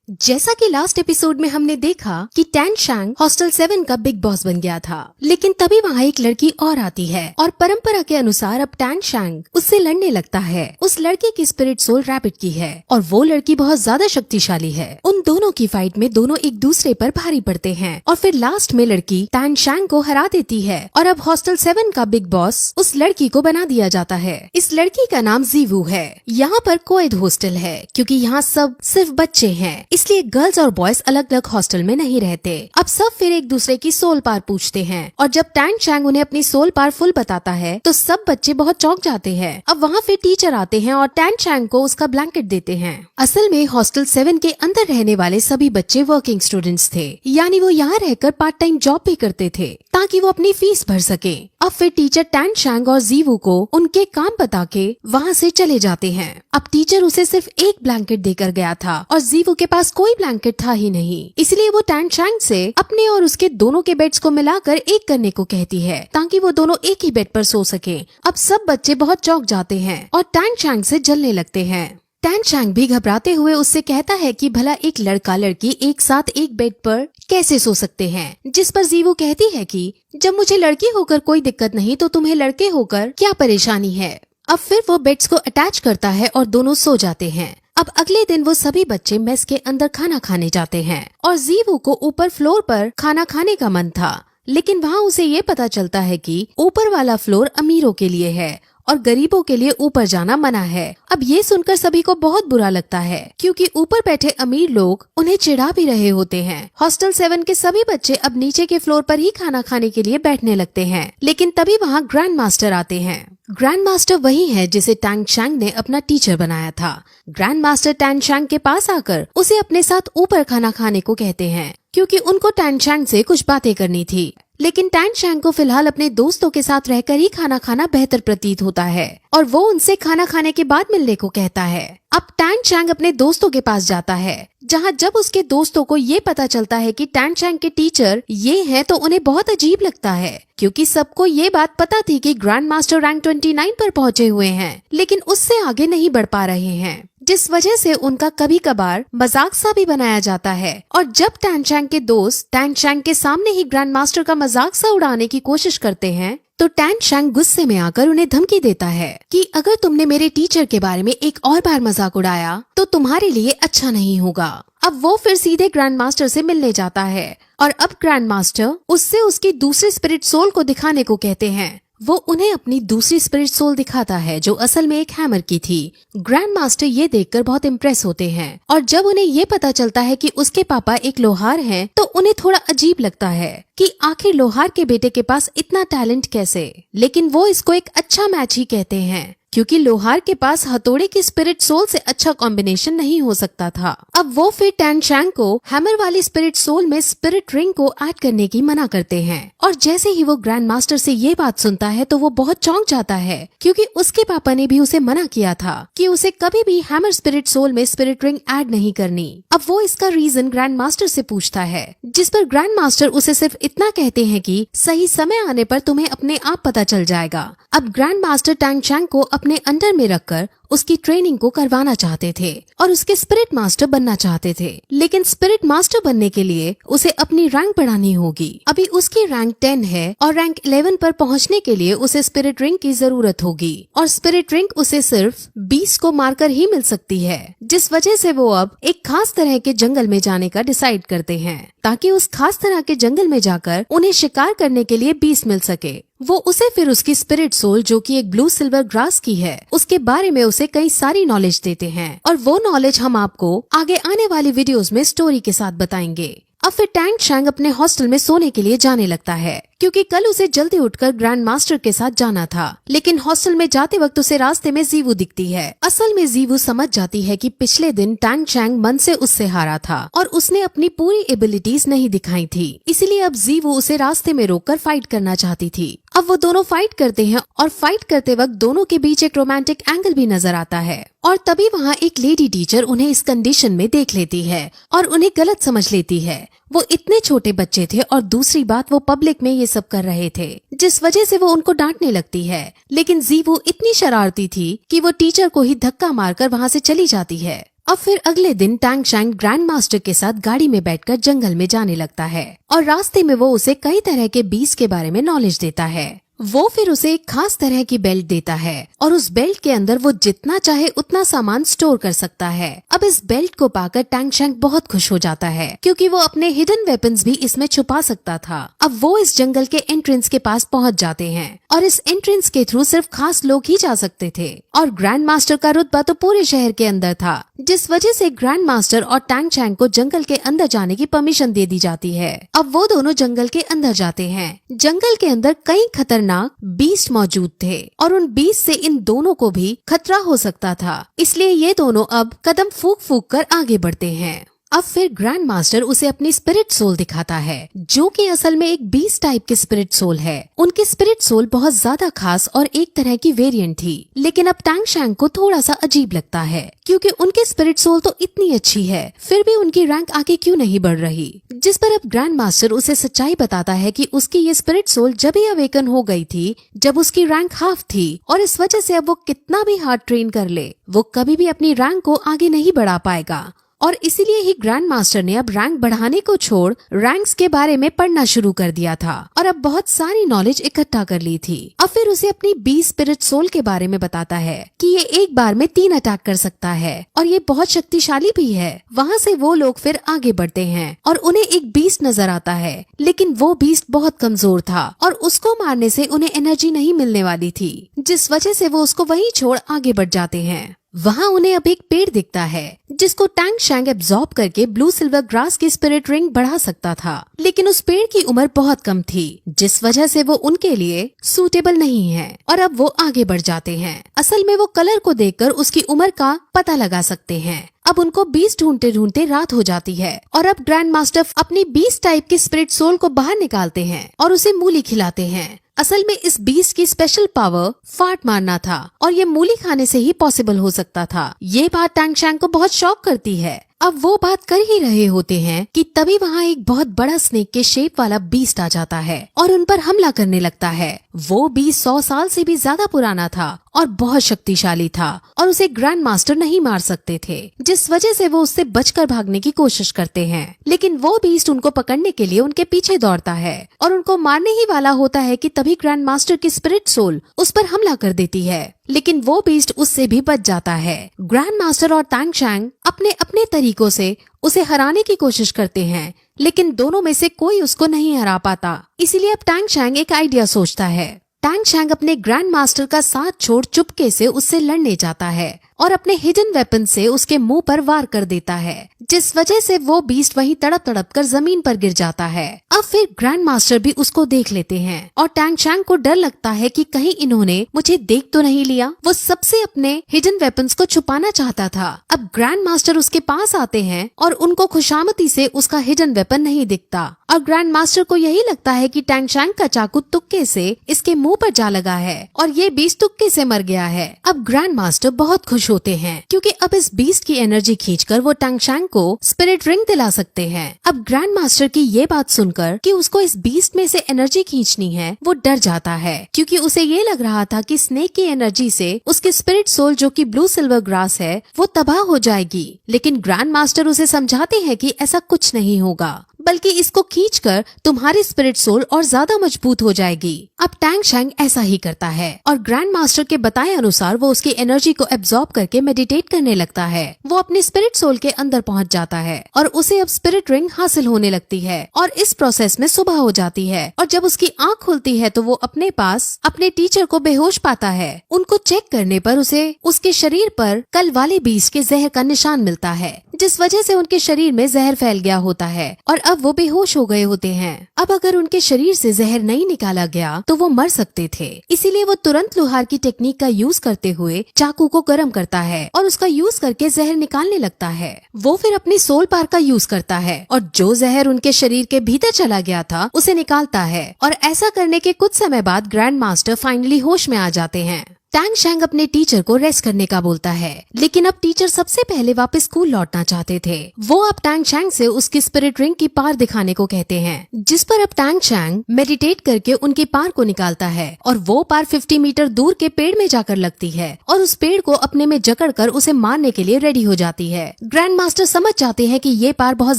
जैसा कि last episode में हमने देखा कि टैन शैंग हॉस्टल 7 का बिग बॉस बन गया था, लेकिन तभी वहाँ एक लड़की और आती है और परंपरा के अनुसार अब टैन शैंग उससे लड़ने लगता है। उस लड़के की स्पिरिट सोल रैबिट की है और वो लड़की बहुत ज्यादा शक्तिशाली है। उन दोनों की फाइट में दोनों एक दूसरे पर भारी पड़ते हैं और फिर लास्ट में लड़की टैन शैंग को हरा देती है और अब हॉस्टल 7 का बिग बॉस उस लड़की को बना दिया जाता है। इस लड़की का नाम जीवू है। यहाँ पर कोएड हॉस्टल है क्योंकि यहाँ सब सिर्फ बच्चे हैं, इसलिए गर्ल्स और बॉयज अलग अलग हॉस्टल में नहीं रहते। अब सब फिर एक दूसरे की सोल पावर पूछते हैं और जब टैन शैंग उन्हें अपनी सोल पावर फुल बताता है तो सब बच्चे बहुत चौंक जाते हैं। अब वहाँ फिर टीचर आते हैं और टैन शैंग को उसका ब्लैंकेट देते हैं। असल में हॉस्टल 7 के अंदर रहने वाले सभी बच्चे वर्किंग स्टूडेंट्स थे, यानी वो यहाँ रहकर पार्ट टाइम जॉब भी करते थे ताकि वो अपनी फीस भर सके। अब फिर टीचर टैन शैंग और जीवू को उनके काम बता के वहाँ से चले जाते हैं। अब टीचर उसे सिर्फ एक ब्लैंकेट देकर गया था और जीवू के पास कोई ब्लैंकेट था ही नहीं, इसलिए वो टैन शैंग से अपने और उसके दोनों के बेड्स को मिलाकर एक करने को कहती है ताकि वो दोनों एक ही बेड पर सो सके। अब सब बच्चे बहुत चौंक जाते हैं और टैन शैंग से जलने लगते हैं। टैन शैंग भी घबराते हुए उससे कहता है कि भला एक लड़का लड़की एक साथ एक बेड पर कैसे सो सकते हैं, जिस पर जीवू कहती है कि जब मुझे लड़की होकर कोई दिक्कत नहीं तो तुम्हें लड़के होकर क्या परेशानी है। अब फिर वो बेड्स को अटैच करता है और दोनों सो जाते हैं। अब अगले दिन वो सभी बच्चे मेस के अंदर खाना खाने जाते हैं और जीवू को ऊपर फ्लोर पर खाना खाने का मन था, लेकिन वहाँ उसे ये पता चलता है कि ऊपर वाला फ्लोर अमीरों के लिए है और गरीबों के लिए ऊपर जाना मना है। अब ये सुनकर सभी को बहुत बुरा लगता है क्योंकि ऊपर बैठे अमीर लोग उन्हें चिढ़ा भी रहे होते हैं। हॉस्टल 7 के सभी बच्चे अब नीचे के फ्लोर पर ही खाना खाने के लिए बैठने लगते हैं, लेकिन तभी वहाँ ग्रैंड मास्टर आते हैं। ग्रैंड मास्टर वही है जिसे टैन शैंग ने अपना टीचर बनाया था। ग्रैंड मास्टर टैन शैंग के पास आकर उसे अपने साथ ऊपर खाना खाने को कहते हैं क्योंकि उनको टैन शैंग से कुछ बातें करनी थी, लेकिन टैन शैंग को फिलहाल अपने दोस्तों के साथ रहकर ही खाना खाना बेहतर प्रतीत होता है और वो उनसे खाना खाने के बाद मिलने को कहता है। अब टैन शैंग अपने दोस्तों के पास जाता है, जहाँ जब उसके दोस्तों को ये पता चलता है कि टैन शैंग के टीचर ये हैं तो उन्हें बहुत अजीब लगता है क्योंकि सबको ये बात पता थी कि ग्रैंड मास्टर रैंक 29 पर पहुँचे हुए हैं, लेकिन उससे आगे नहीं बढ़ पा रहे हैं, जिस वजह से उनका कभी कभार मजाक सा भी बनाया जाता है। और जब टैन शैंग के दोस्त टैन शैंग के सामने ही ग्रैंड मास्टर का मजाक सा उड़ाने की कोशिश करते हैं तो टैन शैंग गुस्से में आकर उन्हें धमकी देता है कि अगर तुमने मेरे टीचर के बारे में एक और बार मजाक उड़ाया तो तुम्हारे लिए अच्छा नहीं होगा। अब वो फिर सीधे ग्रैंड मास्टर से मिलने जाता है और अब ग्रैंड मास्टर उससे उसकी दूसरी स्पिरिट सोल को दिखाने को कहते हैं। वो उन्हें अपनी दूसरी स्पिरिट सोल दिखाता है जो असल में एक हैमर की थी। ग्रैंड मास्टर ये देखकर बहुत इम्प्रेस होते हैं और जब उन्हें ये पता चलता है कि उसके पापा एक लोहार हैं तो उन्हें थोड़ा अजीब लगता है कि आखिर लोहार के बेटे के पास इतना टैलेंट कैसे, लेकिन वो इसको एक अच्छा मैच ही कहते हैं क्योंकि लोहार के पास हथौड़े की स्पिरिट सोल से अच्छा कॉम्बिनेशन नहीं हो सकता था। अब वो फिर टैन शैंग को हैमर वाली स्पिरिट सोल में स्पिरिट रिंग को ऐड करने की मना करते हैं और जैसे ही वो ग्रैंड मास्टर से ये बात सुनता है तो वो बहुत चौंक जाता है क्योंकि उसके पापा ने भी उसे मना किया था कि उसे कभी भी हैमर स्पिरिट सोल में स्पिरिट रिंग ऐड नहीं करनी। अब वो इसका रीजन ग्रैंड मास्टर से पूछता है, जिस पर ग्रैंड मास्टर उसे सिर्फ इतना कहते हैं कि सही समय आने पर तुम्हें अपने आप पता चल जाएगा। अब ग्रैंड मास्टर टैन शैंग को अपने अंडर में रखकर उसकी ट्रेनिंग को करवाना चाहते थे और उसके स्पिरिट मास्टर बनना चाहते थे, लेकिन स्पिरिट मास्टर बनने के लिए उसे अपनी रैंक बढ़ानी होगी। अभी उसकी रैंक 10 है और रैंक 11 पर पहुंचने के लिए उसे स्पिरिट रिंग की जरूरत होगी और स्पिरिट रिंग उसे सिर्फ 20 को मारकर ही मिल सकती है, जिस वजह से वो अब एक खास तरह के जंगल में जाने का डिसाइड करते हैं ताकि उस खास तरह के जंगल में जाकर उन्हें शिकार करने के लिए 20 मिल सके। वो उसे फिर उसकी स्पिरिट सोल जो कि एक ब्लू सिल्वर ग्रास की है उसके बारे में उसे कई सारी नॉलेज देते हैं और वो नॉलेज हम आपको आगे आने वाली वीडियोस में स्टोरी के साथ बताएंगे। अब फिर टैन शैंग अपने हॉस्टल में सोने के लिए जाने लगता है क्योंकि कल उसे जल्दी उठकर ग्रैंड मास्टर के साथ जाना था, लेकिन हॉस्टल में जाते वक्त उसे रास्ते में जीवू दिखती है। असल में जीवू समझ जाती है कि पिछले दिन टैन शैंग मन से उससे हारा था और उसने अपनी पूरी एबिलिटीज नहीं दिखाई थी, इसीलिए अब जीवू उसे रास्ते में रोककर फाइट करना चाहती थी। अब वो दोनों फाइट करते हैं और फाइट करते वक्त दोनों के बीच एक रोमांटिक एंगल भी नजर आता है और तभी वहाँ एक लेडी टीचर उन्हें इस कंडीशन में देख लेती है और उन्हें गलत समझ लेती है। वो इतने छोटे बच्चे थे और दूसरी बात वो पब्लिक में ये सब कर रहे थे, जिस वजह से वो उनको डांटने लगती है, लेकिन जीवू इतनी शरारती थी कि वो टीचर को ही धक्का मारकर वहाँ से चली जाती है। अब फिर अगले दिन टैंग शैंग ग्रैंड मास्टर के साथ गाड़ी में बैठकर जंगल में जाने लगता है और रास्ते में वो उसे कई तरह के बीज के बारे में नॉलेज देता है। वो फिर उसे एक खास तरह की बेल्ट देता है और उस बेल्ट के अंदर वो जितना चाहे उतना सामान स्टोर कर सकता है। अब इस बेल्ट को पाकर टैंग शैंग बहुत खुश हो जाता है क्योंकि वो अपने हिडन वेपन्स भी इसमें छुपा सकता था। अब वो इस जंगल के एंट्रेंस के पास पहुंच जाते हैं और इस एंट्रेंस के थ्रू सिर्फ खास लोग ही जा सकते थे और ग्रैंड मास्टर का रुतबा तो पूरे शहर के अंदर था, जिस वजह से ग्रैंड मास्टर और टैंग शैंग को जंगल के अंदर जाने की परमिशन दे दी जाती है। अब वो दोनों जंगल के अंदर जाते हैं। जंगल के अंदर कई खतरनाक बीस्ट मौजूद थे और उन बीस्ट से इन दोनों को भी खतरा हो सकता था, इसलिए ये दोनों अब कदम फूंक फूंक कर आगे बढ़ते हैं। अब फिर ग्रैंड मास्टर उसे अपनी स्पिरिट सोल दिखाता है जो कि असल में एक बीस्ट टाइप की स्पिरिट सोल है। उनकी स्पिरिट सोल बहुत ज्यादा खास और एक तरह की वेरिएंट थी, लेकिन अब टैंग शैंग को थोड़ा सा अजीब लगता है क्योंकि उनकी स्पिरिट सोल तो इतनी अच्छी है फिर भी उनकी रैंक आगे क्यों नहीं बढ़ रही। जिस पर अब ग्रैंड मास्टर उसे सच्चाई बताता है कि उसकी ये स्पिरिट सोल जब ही अवेकन हो गई थी जब उसकी रैंक हाफ थी और इस वजह से अब वो कितना भी हार्ड ट्रेन कर ले वो कभी भी अपनी रैंक को आगे नहीं बढ़ा पाएगा और इसीलिए ही ग्रैंड मास्टर ने अब रैंक बढ़ाने को छोड़ रैंक्स के बारे में पढ़ना शुरू कर दिया था और अब बहुत सारी नॉलेज इकट्ठा कर ली थी। अब फिर उसे अपनी बीस्ट स्पिरिट सोल के बारे में बताता है कि ये एक बार में 3 अटैक कर सकता है और ये बहुत शक्तिशाली भी है। वहाँ से वो लोग फिर आगे बढ़ते हैं और उन्हें एक बीस्ट नजर आता है, लेकिन वो बीस्ट बहुत कमजोर था और उसको मारने से उन्हें एनर्जी नहीं मिलने वाली थी, जिस वजह से वो उसको वहीं छोड़ आगे बढ़ जाते हैं। वहाँ उन्हें अब एक पेड़ दिखता है जिसको टैंग शैंग एब्जॉर्ब करके ब्लू सिल्वर ग्रास की स्पिरिट रिंग बढ़ा सकता था, लेकिन उस पेड़ की उम्र बहुत कम थी जिस वजह से वो उनके लिए सूटेबल नहीं है और अब वो आगे बढ़ जाते हैं। असल में वो कलर को देखकर उसकी उम्र का पता लगा सकते हैं। अब उनको बीस्ट ढूंढते ढूंढते रात हो जाती है और अब ग्रैंड मास्टर अपनी बीस्ट टाइप की स्पिरिट सोल को बाहर निकालते हैं और उसे मूली खिलाते हैं। असल में इस बीस्ट की स्पेशल पावर फाट मारना था और ये मूली खाने से ही पॉसिबल हो सकता था। ये बात टैंग शैंग को बहुत शॉक करती है। अब वो बात कर ही रहे होते हैं कि तभी वहाँ एक बहुत बड़ा स्नेक के शेप वाला बीस्ट आ जाता है और उन पर हमला करने लगता है। वो बीस्ट 100 साल से भी ज्यादा पुराना था और बहुत शक्तिशाली था और उसे ग्रैंड मास्टर नहीं मार सकते थे, जिस वजह से वो उससे बचकर भागने की कोशिश करते हैं। लेकिन वो बीस्ट उनको पकड़ने के लिए उनके पीछे दौड़ता है और उनको मारने ही वाला होता है कि तभी ग्रैंड मास्टर की स्पिरिट सोल उस पर हमला कर देती है, लेकिन वो बीस्ट उससे भी बच जाता है। ग्रैंड मास्टर और टैंग शैंग अपने अपने तरीकों से उसे हराने की कोशिश करते हैं, लेकिन दोनों में से कोई उसको नहीं हरा पाता। इसीलिए अब टैंग शैंग एक आइडिया सोचता है। टैंग शैंग अपने ग्रैंड मास्टर का साथ छोड़ चुपके से उससे लड़ने जाता है और अपने हिडन वेपन से उसके मुंह पर वार कर देता है, जिस वजह से वो बीस्ट वहीं तड़प तड़प कर जमीन पर गिर जाता है। अब फिर ग्रैंड मास्टर भी उसको देख लेते हैं और टैंग शैंग को डर लगता है कि कहीं इन्होंने मुझे देख तो नहीं लिया। वो सबसे अपने हिडन वेपन्स को छुपाना चाहता था। अब ग्रैंड मास्टर उसके पास आते हैं और उनको खुशामती से उसका हिडन वेपन नहीं दिखता और ग्रैंड मास्टर को यही लगता है कि टैंग शैंग का चाकू तुक्के से इसके मुंह पर जा लगा है और ये बीस्ट तुक्के से मर गया है। अब ग्रैंड मास्टर बहुत खुश होते हैं क्योंकि अब इस बीस्ट की एनर्जी खींचकर वो टैंग शैंग को स्पिरिट रिंग दिला सकते हैं। अब ग्रैंड मास्टर की ये बात सुनकर कि उसको इस बीस्ट में से एनर्जी खींचनी है, वो डर जाता है क्योंकि उसे ये लग रहा था कि स्नेक की एनर्जी से उसकी स्पिरिट सोल जो कि ब्लू सिल्वर ग्रास है वो तबाह हो जाएगी। लेकिन ग्रैंड मास्टर उसे समझाते हैं कि ऐसा कुछ नहीं होगा, बल्कि इसको खींचकर तुम्हारी स्पिरिट सोल और ज्यादा मजबूत हो जाएगी। अब टैंग शैंग ऐसा ही करता है और ग्रैंड मास्टर के बताए अनुसार वो उसकी एनर्जी को एब्जॉर्ब करके मेडिटेट करने लगता है। वो अपनी स्पिरिट सोल के अंदर पहुंच जाता है और उसे अब स्पिरिट रिंग हासिल होने लगती है और इस प्रोसेस में सुबह हो जाती है और जब उसकी आँख खुलती है तो वो अपने पास अपने टीचर को बेहोश पाता है। उनको चेक करने पर उसे उसके शरीर पर कल वाले बीस्ट के जहर का निशान मिलता है, जिस वजह से उनके शरीर में जहर फैल गया होता है और अब वो बेहोश हो गए होते हैं। अब अगर उनके शरीर से जहर नहीं निकाला गया तो वो मर सकते थे, इसीलिए वो तुरंत लोहार की टेक्निक का यूज करते हुए चाकू को गर्म करता है और उसका यूज करके जहर निकालने लगता है। वो फिर अपनी सोल पार का यूज करता है और जो जहर उनके शरीर के भीतर चला गया था उसे निकालता है और ऐसा करने के कुछ समय बाद ग्रैंड मास्टर फाइनली होश में आ जाते हैं। टैंग शैंग अपने टीचर को रेस्ट करने का बोलता है, लेकिन अब टीचर सबसे पहले वापस स्कूल लौटना चाहते थे। वो अब टैंग शैंग से उसकी स्पिरिट रिंग की पार दिखाने को कहते हैं, जिस पर अब टैंग शैंग मेडिटेट करके उनकी पार को निकालता है और वो पार 50 मीटर दूर के पेड़ में जाकर लगती है और उस पेड़ को अपने में जकड़कर उसे मारने के लिए रेडी हो जाती है। ग्रैंड मास्टर समझ जाते हैं कि ये पार बहुत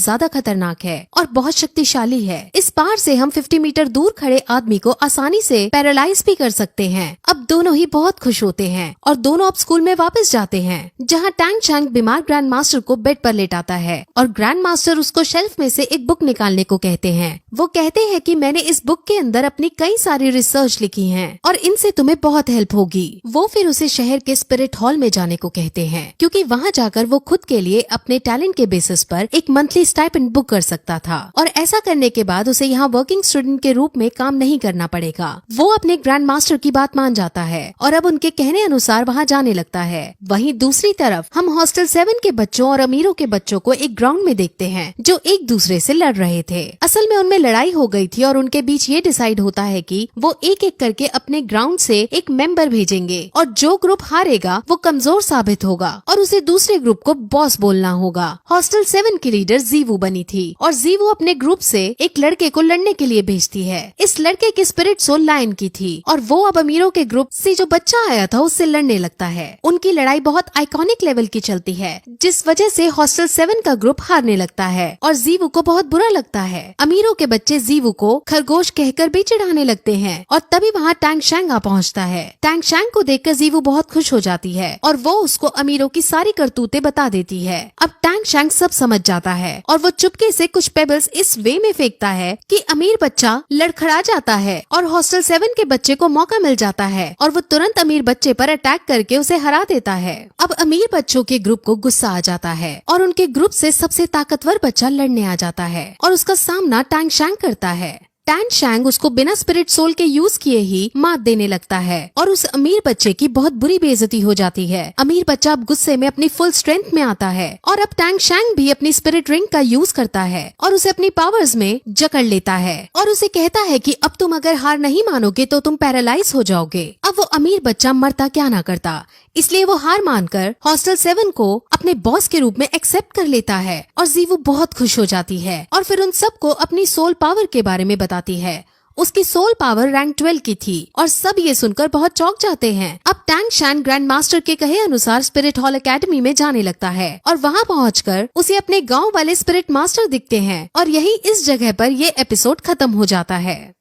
ज्यादा खतरनाक है और बहुत शक्तिशाली है। इस पार से हम 50 मीटर दूर खड़े आदमी को आसानी से पैरालाइज भी कर सकते हैं। अब दोनों ही बहुत खुश होते हैं और दोनों अब स्कूल में वापस जाते हैं, जहाँ टैंग शैंग बीमार ग्रैंड मास्टर को बेड पर लेटाता है और ग्रैंड मास्टर उसको शेल्फ में से एक बुक निकालने को कहते हैं। वो कहते हैं कि मैंने इस बुक के अंदर अपनी कई सारी रिसर्च लिखी हैं और इनसे तुम्हें बहुत हेल्प होगी। वो फिर उसे शहर के स्पिरिट हॉल में जाने को कहते हैं, क्योंकि वहाँ जाकर वो खुद के लिए अपने टैलेंट के बेसिस पर एक मंथली स्टाइपेंड बुक कर सकता था और ऐसा करने के बाद उसे यहाँ वर्किंग स्टूडेंट के रूप में काम नहीं करना पड़ेगा। वो अपने ग्रैंड मास्टर की बात मान जाता है और अब उनके कहने अनुसार वहाँ जाने लगता है। वहीं दूसरी तरफ हम हॉस्टल 7 के बच्चों और अमीरों के बच्चों को एक ग्राउंड में देखते हैं जो एक दूसरे से लड़ रहे थे। असल में उनमें लड़ाई हो गई थी और उनके बीच ये डिसाइड होता है कि वो एक एक करके अपने ग्राउंड से एक मेंबर भेजेंगे और जो ग्रुप हारेगा वो कमजोर साबित होगा और उसे दूसरे ग्रुप को बॉस बोलना होगा। हॉस्टल 7 की लीडर जीवू बनी थी और जीवू अपने ग्रुप से एक लड़के को लड़ने के लिए भेजती है। इस लड़के की स्पिरिट सोल लायन की थी और वो अब अमीरों के ग्रुप से जो बच्चा आया था उससे लड़ने लगता है। उनकी लड़ाई बहुत आइकॉनिक लेवल की चलती है, जिस वजह से हॉस्टल 7 का ग्रुप हारने लगता है और जीवू को बहुत बुरा लगता है। अमीरों के बच्चे जीवू को खरगोश कहकर भी चिढ़ाने लगते हैं और तभी वहाँ टैंग शैंग आ पहुँचता है। टैंग शैंग को देखकर जीवू बहुत खुश हो जाती है और वो उसको अमीरों की सारी करतूतें बता देती है। अब टैंग शैंग सब समझ जाता है और वो चुपके से कुछ पेबल्स इस वे में फेंकता है कि अमीर बच्चा लड़खड़ा जाता है और हॉस्टल 7 के बच्चे को मौका मिल जाता है और वो तुरंत अमीर बच्चे पर अटैक करके उसे हरा देता है। अब अमीर बच्चों के ग्रुप को गुस्सा आ जाता है और उनके ग्रुप से सबसे ताकतवर बच्चा लड़ने आ जाता है और उसका सामना टैंग शैंग करता है। टैंग शैंग उसको बिना स्पिरिट सोल के यूज किए ही मात देने लगता है और उस अमीर बच्चे की बहुत बुरी बेइज्जती हो जाती है। अमीर बच्चा अब गुस्से में अपनी फुल स्ट्रेंथ में आता है और अब टैंग शैंग भी अपनी स्पिरिट रिंग का यूज करता है और उसे अपनी पावर्स में जकड़ लेता है और उसे कहता है कि अब तुम अगर हार नहीं मानोगे तो तुम पैरालाइज हो जाओगे। अब वो अमीर बच्चा मरता क्या ना करता, इसलिए वो हार मानकर हॉस्टल 7 को अपने बॉस के रूप में एक्सेप्ट कर लेता है और जीवू बहुत खुश हो जाती है और फिर उन सबको अपनी सोल पावर के बारे में बताती है। उसकी सोल पावर रैंक 12 की थी और सब ये सुनकर बहुत चौंक जाते हैं। अब टैंग शैंग ग्रैंड मास्टर के कहे अनुसार स्पिरिट हॉल एकेडमी में जाने लगता है और वहाँ पहुंचकर उसे अपने गांव वाले स्पिरिट मास्टर दिखते हैं और यही इस जगह पर ये एपिसोड खत्म हो जाता है।